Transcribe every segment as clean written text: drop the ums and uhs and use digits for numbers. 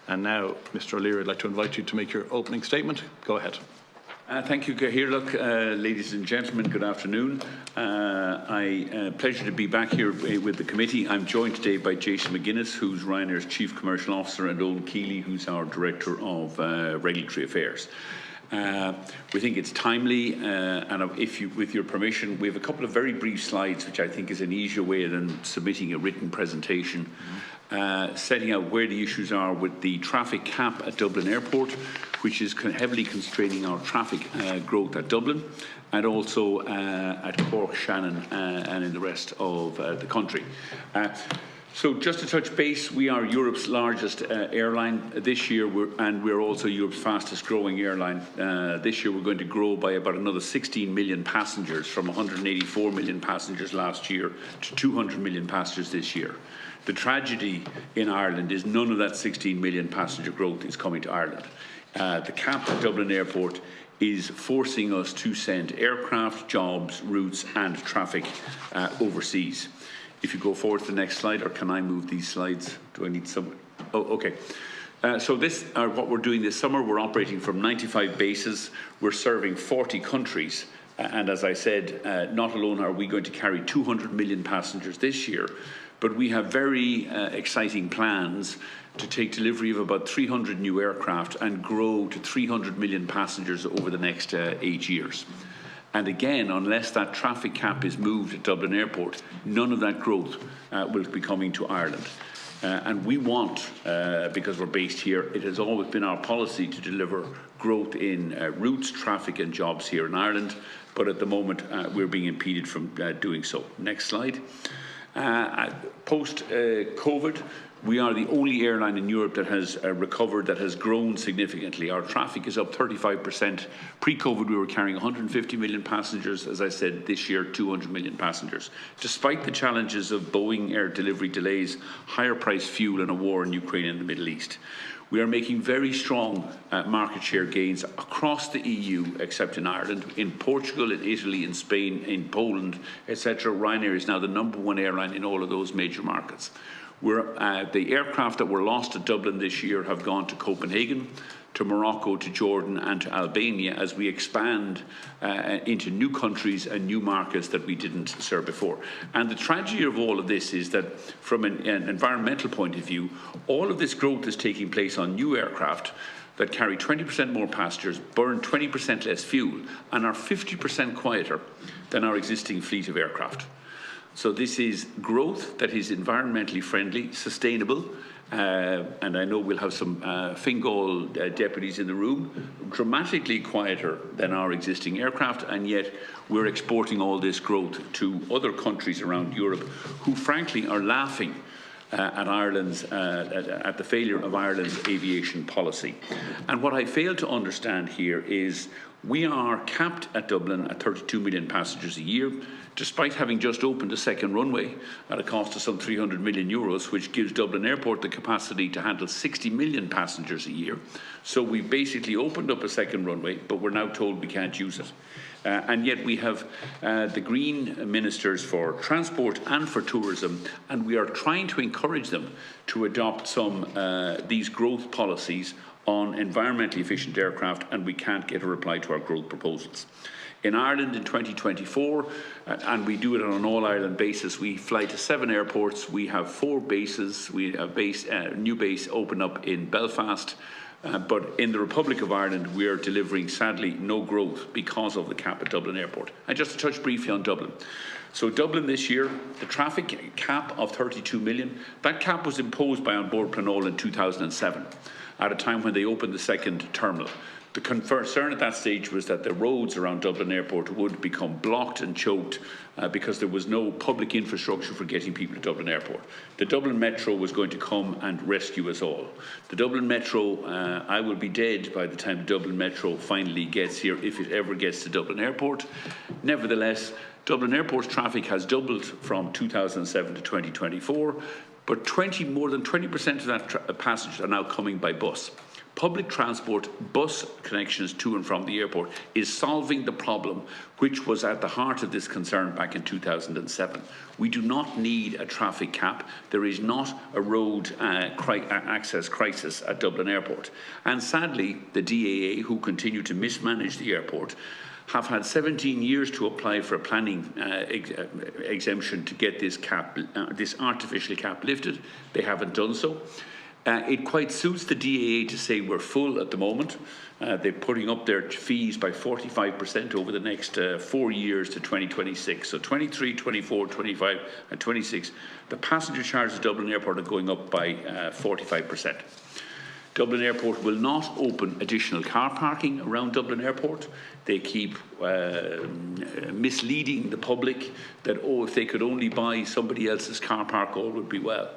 And now, Mr. O'Leary, I'd like to invite you to make your opening statement. Go ahead. Thank you, Cathaoirleach. Ladies and gentlemen, good afternoon. Pleasure to be back here with the committee. I'm joined today by Jason McGuinness, who's Ryanair's Chief Commercial Officer, and Eoghan Keeley, who's our Director of Regulatory Affairs. We think it's timely, and with your permission, we have a couple of very brief slides, which I think is an easier way than submitting a written presentation, setting out where the issues are with the traffic cap at Dublin Airport, which is heavily constraining our traffic growth at Dublin, and also at Cork, Shannon, and in the rest of the country. So just to touch base, we are Europe's largest airline this year, and we're also Europe's fastest growing airline. This year we're going to grow by about another 16 million passengers, from 184 million passengers last year to 200 million passengers this year. The tragedy in Ireland is none of that 16 million passenger growth is coming to Ireland. The cap at Dublin Airport is forcing us to send aircraft, jobs, routes and traffic overseas. If you go forward to the next slide, or can I move these slides? Do I need some? Oh, okay. So this are what we're doing this summer. We're operating from 95 bases. We're serving 40 countries. And as I said, not alone are we going to carry 200 million passengers this year, but we have very exciting plans to take delivery of about 300 new aircraft and grow to 300 million passengers over the next 8 years. And again, unless that traffic cap is moved at Dublin Airport, none of that growth will be coming to Ireland. And we want, because we're based here, it has always been our policy to deliver growth in routes, traffic and jobs here in Ireland. But at the moment, we're being impeded from doing so. Next slide. Post-COVID, we are the only airline in Europe that has recovered, that has grown significantly. Our traffic is up 35%. Pre-COVID, we were carrying 150 million passengers. As I said, this year, 200 million passengers. Despite the challenges of Boeing air delivery delays, higher priced fuel and a war in Ukraine and the Middle East. We are making very strong market share gains across the EU, except in Ireland. In Portugal, in Italy, in Spain, in Poland, etc. Ryanair is now the #1 airline in all of those major markets. The aircraft that were lost at Dublin this year have gone to Copenhagen, to Morocco, to Jordan and to Albania as we expand into new countries and new markets that we didn't serve before. And the tragedy of all of this is that from an environmental point of view, all of this growth is taking place on new aircraft that carry 20% more passengers, burn 20% less fuel and are 50% quieter than our existing fleet of aircraft. So this is growth that is environmentally friendly, sustainable, and I know we'll have some Fingal deputies in the room, dramatically quieter than our existing aircraft, and yet we're exporting all this growth to other countries around Europe who frankly are laughing at the failure of Ireland's aviation policy. And what I fail to understand here is we are capped at Dublin at 32 million passengers a year, despite having just opened a second runway at a cost of some 300 million euros, which gives Dublin Airport the capacity to handle 60 million passengers a year. So we basically opened up a second runway, but we're now told we can't use it. And yet we have the Green Ministers for Transport and for Tourism, and we are trying to encourage them to adopt these growth policies on environmentally efficient aircraft, and we can't get a reply to our growth proposals. In Ireland in 2024, and we do it on an all-Ireland basis, we fly to 7 airports. We have 4 bases. We have new base open up in Belfast, but in the Republic of Ireland, we are delivering, sadly, no growth because of the cap at Dublin Airport. And just to touch briefly on Dublin. So Dublin this year, the traffic cap of 32 million, that cap was imposed by On Board Planol in 2007, at a time when they opened the second terminal. The concern at that stage was that the roads around Dublin Airport would become blocked and choked because there was no public infrastructure for getting people to Dublin Airport. The Dublin Metro was going to come and rescue us all. The Dublin Metro, I will be dead by the time the Dublin Metro finally gets here, if it ever gets to Dublin Airport. Nevertheless, Dublin Airport's traffic has doubled from 2007 to 2024, but more than 20% of that passengers are now coming by bus. public transport, bus connections to and from the airport is solving the problem which was at the heart of this concern back in 2007. We do not need a traffic cap. There is not a road access crisis at Dublin Airport. And sadly, the DAA, who continue to mismanage the airport, have had 17 years to apply for a planning exemption to get this cap, this artificial cap lifted. They haven't done so. It quite suits the DAA to say we're full at the moment. They're putting up their fees by 45% over the next 4 years to 2026. So 23, 24, 25 and 26. The passenger charges at Dublin Airport are going up by 45%. Dublin Airport will not open additional car parking around Dublin Airport. They keep misleading the public that, oh, if they could only buy somebody else's car park, all would be well.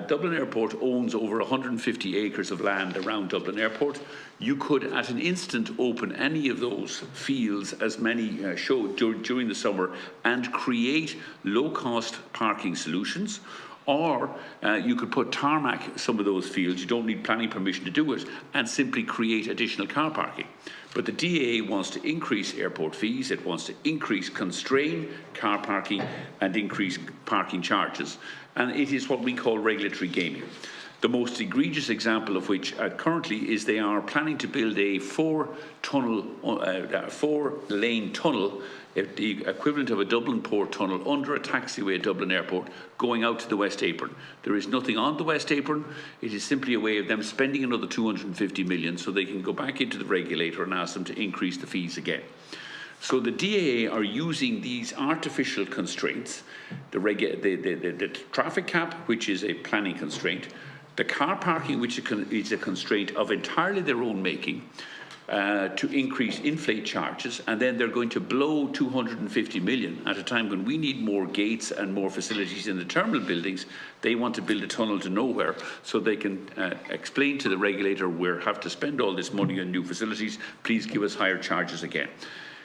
Dublin Airport owns over 150 acres of land around Dublin Airport. You could, at an instant, open any of those fields, as many show during the summer, and create low-cost parking solutions. Or you could put tarmac some of those fields, you don't need planning permission to do it, and simply create additional car parking. But the DAA wants to increase airport fees, it wants to constrain car parking and increase parking charges. And it is what we call regulatory gaming. The most egregious example of which currently is they are planning to build a four-lane tunnel, the equivalent of a Dublin Port tunnel, under a taxiway at Dublin Airport, going out to the West Apron. There is nothing on the West Apron. It is simply a way of them spending another 250 million so they can go back into the regulator and ask them to increase the fees again. So the DAA are using these artificial constraints, the traffic cap, which is a planning constraint, the car parking, which is a constraint of entirely their own making, to inflate charges, and then they're going to blow 250 million at a time when we need more gates and more facilities in the terminal buildings. They want to build a tunnel to nowhere so they can explain to the regulator we have to spend all this money on new facilities, please give us higher charges again.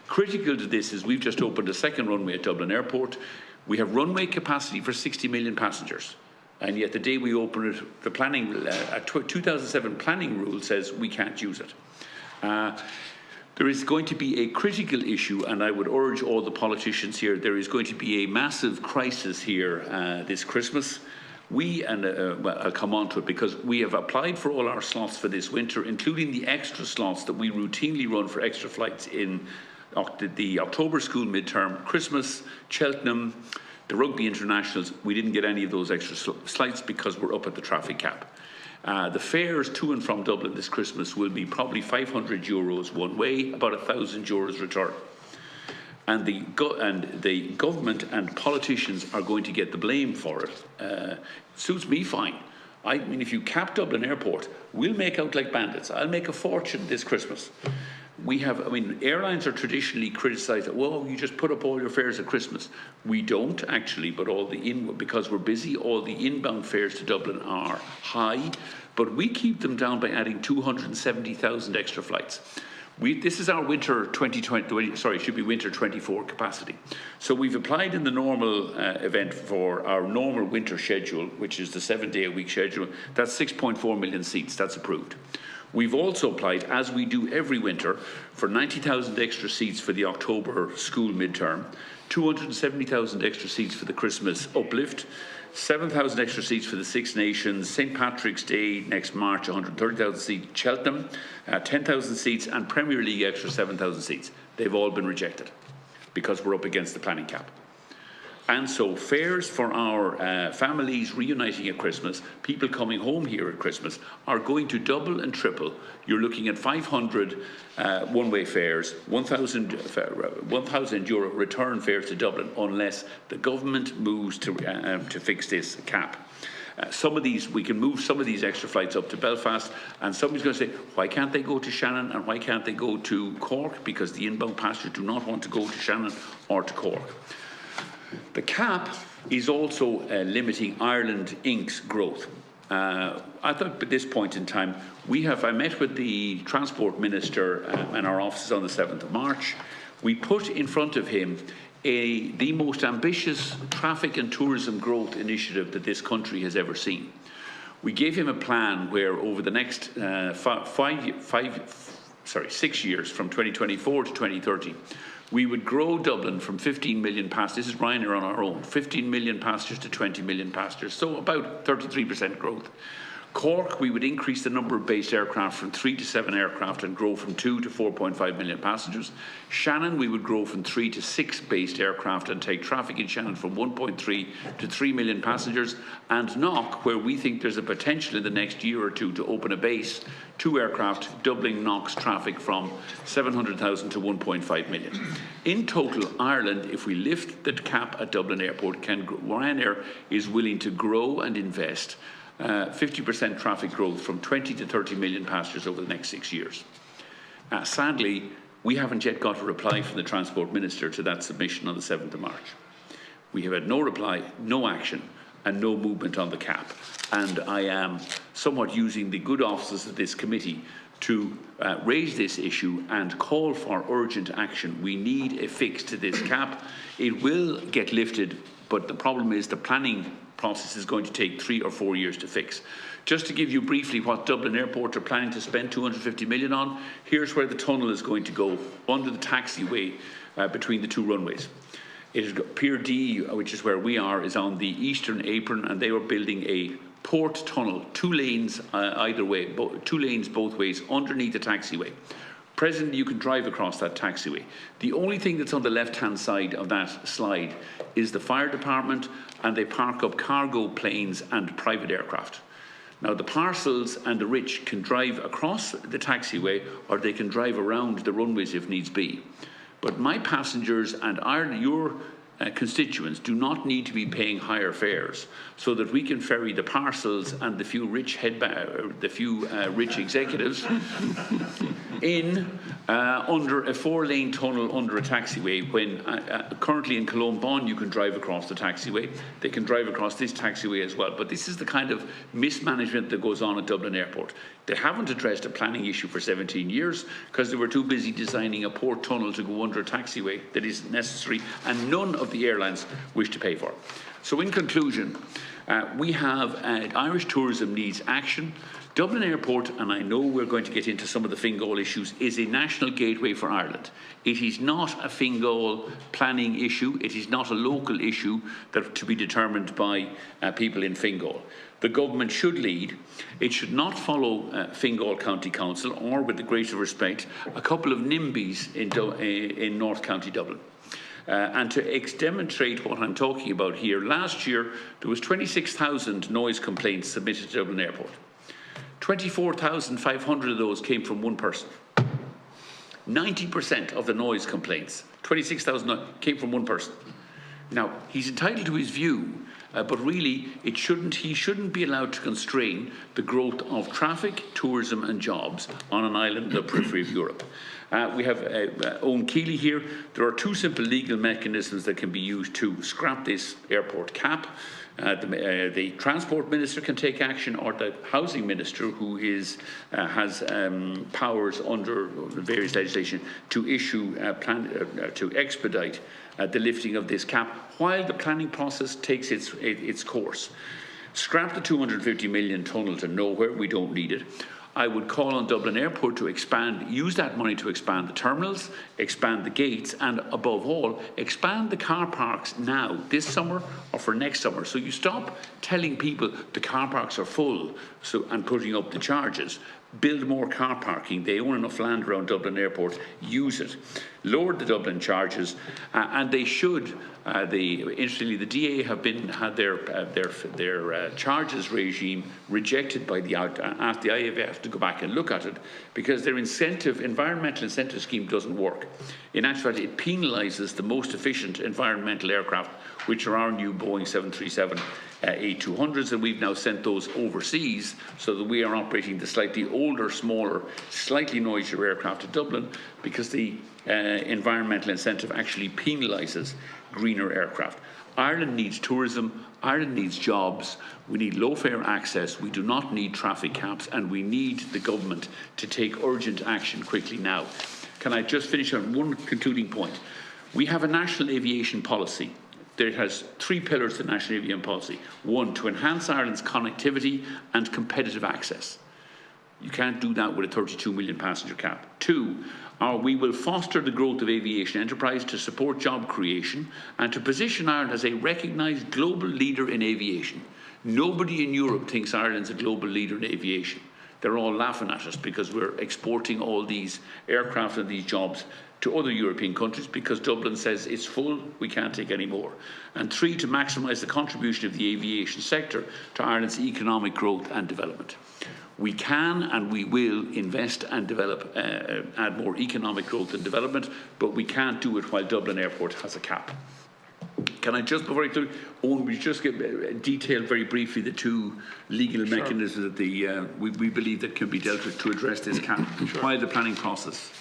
Critical to this is we've just opened a second runway at Dublin Airport. We have runway capacity for 60 million passengers. And yet the day we open it, the planning, 2007 planning rule says we can't use it. There is going to be a critical issue, and I would urge all the politicians here, there is going to be a massive crisis here this Christmas. Well, I'll come on to it, because we have applied for all our slots for this winter, including the extra slots that we routinely run for extra flights in the October school midterm, Christmas, Cheltenham, the rugby internationals. We didn't get any of those extra flights because we're up at the traffic cap. The fares to and from Dublin this Christmas will be probably €500 one way, about €1,000 return. And the government and politicians are going to get the blame for it. Suits me fine. I mean, if you cap Dublin Airport, we'll make out like bandits. I'll make a fortune this Christmas. Airlines are traditionally criticised that, well, you just put up all your fares at Christmas. We don't actually, but because we're busy, all the inbound fares to Dublin are high, but we keep them down by adding 270,000 extra flights. This is our winter 2020, sorry, it should be winter 24 capacity. So we've applied in the normal event for our normal winter schedule, which is the 7-day-a-week schedule. That's 6.4 million seats. That's approved. We've also applied, as we do every winter, for 90,000 extra seats for the October school midterm, 270,000 extra seats for the Christmas uplift, 7,000 extra seats for the Six Nations, St. Patrick's Day next March, 130,000 seats, Cheltenham, 10,000 seats, and Premier League extra 7,000 seats. They've all been rejected because we're up against the planning cap. And so fares for our families reuniting at Christmas, people coming home here at Christmas, are going to double and triple. You're looking at 500 one-way fares, €1,000 return fares to Dublin, unless the government moves to fix this cap. Some of these, we can move some of these extra flights up to Belfast, and somebody's going to say, why can't they go to Shannon and why can't they go to Cork? Because the inbound passengers do not want to go to Shannon or to Cork. The cap is also limiting Ireland Inc.'s growth. I thought at this point in time, I met with the Transport Minister and our offices on the 7th of March. We put in front of him the most ambitious traffic and tourism growth initiative that this country has ever seen. We gave him a plan where over the next 6 years, from 2024 to 2030, we would grow Dublin from 15 million passengers, this is Ryanair on our own, 15 million passengers to 20 million passengers, so about 33% growth. Cork, we would increase the number of based aircraft from 3 to 7 aircraft and grow from 2 to 4.5 million passengers. Shannon, we would grow from 3 to 6 based aircraft and take traffic in Shannon from 1.3 to 3 million passengers. And Knock, where we think there's a potential in the next year or two to open a base, 2 aircraft, doubling Knock's traffic from 700,000 to 1.5 million. In total, Ireland, if we lift the cap at Dublin Airport, Ryanair is willing to grow and invest 50% traffic growth from 20 to 30 million passengers over the next 6 years. Sadly, we haven't yet got a reply from the Transport Minister to that submission on the 7th of March. We have had no reply, no action, and no movement on the cap. And I am somewhat using the good offices of this committee to raise this issue and call for urgent action. We need a fix to this cap. It will get lifted, but the problem is the planning process is going to take 3 or 4 years to fix. Just to give you briefly what Dublin Airport are planning to spend 250 million on, here's where the tunnel is going to go, under the taxiway between the 2 runways. It is Pier D, which is where we are, is on the eastern apron, and they are building a port tunnel, 2 lanes either way, 2 lanes both ways underneath the taxiway. Presently, you can drive across that taxiway. The only thing that's on the left-hand side of that slide is the fire department, and they park up cargo planes and private aircraft. Now, the parcels and the rich can drive across the taxiway, or they can drive around the runways if needs be. But my passengers and your constituents do not need to be paying higher fares, so that we can ferry the parcels and the few rich rich executives in under a 4-lane tunnel under a taxiway. When currently in Cologne Bonn you can drive across the taxiway, they can drive across this taxiway as well. But this is the kind of mismanagement that goes on at Dublin Airport. They haven't addressed a planning issue for 17 years because they were too busy designing a port tunnel to go under a taxiway that isn't necessary, and none of the airlines wish to pay for it. So in conclusion, we have Irish tourism needs action. Dublin Airport, and I know we're going to get into some of the Fingal issues, is a national gateway for Ireland. It is not a Fingal planning issue. It is not a local issue that to be determined by people in Fingal. The government should lead. It should not follow Fingal County Council, or, with the greatest respect, a couple of NIMBYs in North County Dublin. And to demonstrate what I'm talking about here, last year there was 26,000 noise complaints submitted to Dublin Airport. 24,500 of those came from one person. 90% of the noise complaints, 26,000, came from one person. Now, he's entitled to his view, but really he shouldn't be allowed to constrain the growth of traffic, tourism and jobs on an island in the periphery of Europe. We have Eoghan Keeley here. There are 2 simple legal mechanisms that can be used to scrap this airport cap. The Transport Minister can take action, or the Housing Minister, who has powers under various legislation to issue to expedite the lifting of this cap while the planning process takes its course. Scrap the 250 million tunnel to nowhere. We don't need it. I would call on Dublin Airport to use that money to expand the terminals, expand the gates, and above all, expand the car parks now, this summer or for next summer. So you stop telling people the car parks are full and putting up the charges. Build more car parking. They own enough land around Dublin Airport. Use it. Lower the Dublin charges, and they should. Interestingly, the DA have had their charges regime rejected by asked the IAF to go back and look at it, because their environmental incentive scheme doesn't work. In actual fact, it penalises the most efficient environmental aircraft, which are our new Boeing 737-8-200s, and we've now sent those overseas so that we are operating the slightly older, smaller, slightly noisier aircraft at Dublin, because the environmental incentive actually penalises greener aircraft. Ireland needs tourism, Ireland needs jobs, we need low-fare access, we do not need traffic caps, and we need the government to take urgent action quickly now. Can I just finish on one concluding point? We have a national aviation policy. there has three pillars to national aviation policy. One, to enhance Ireland's connectivity and competitive access. You can't do that with a 32 million passenger cap. Two, we will foster the growth of aviation enterprise to support job creation and to position Ireland as a recognised global leader in aviation. Nobody in Europe thinks Ireland's a global leader in aviation. They're all laughing at us because we're exporting all these aircraft and these jobs to other European countries because Dublin says it's full, we can't take any more. And three, to maximise the contribution of the aviation sector to Ireland's economic growth and development. We can and we will invest and develop, add more economic growth and development, but we can't do it while Dublin Airport has a cap. Can I just, before I do, Owen, we just get detail very briefly the two legal mechanisms that we believe that can be dealt with to address this cap while the planning process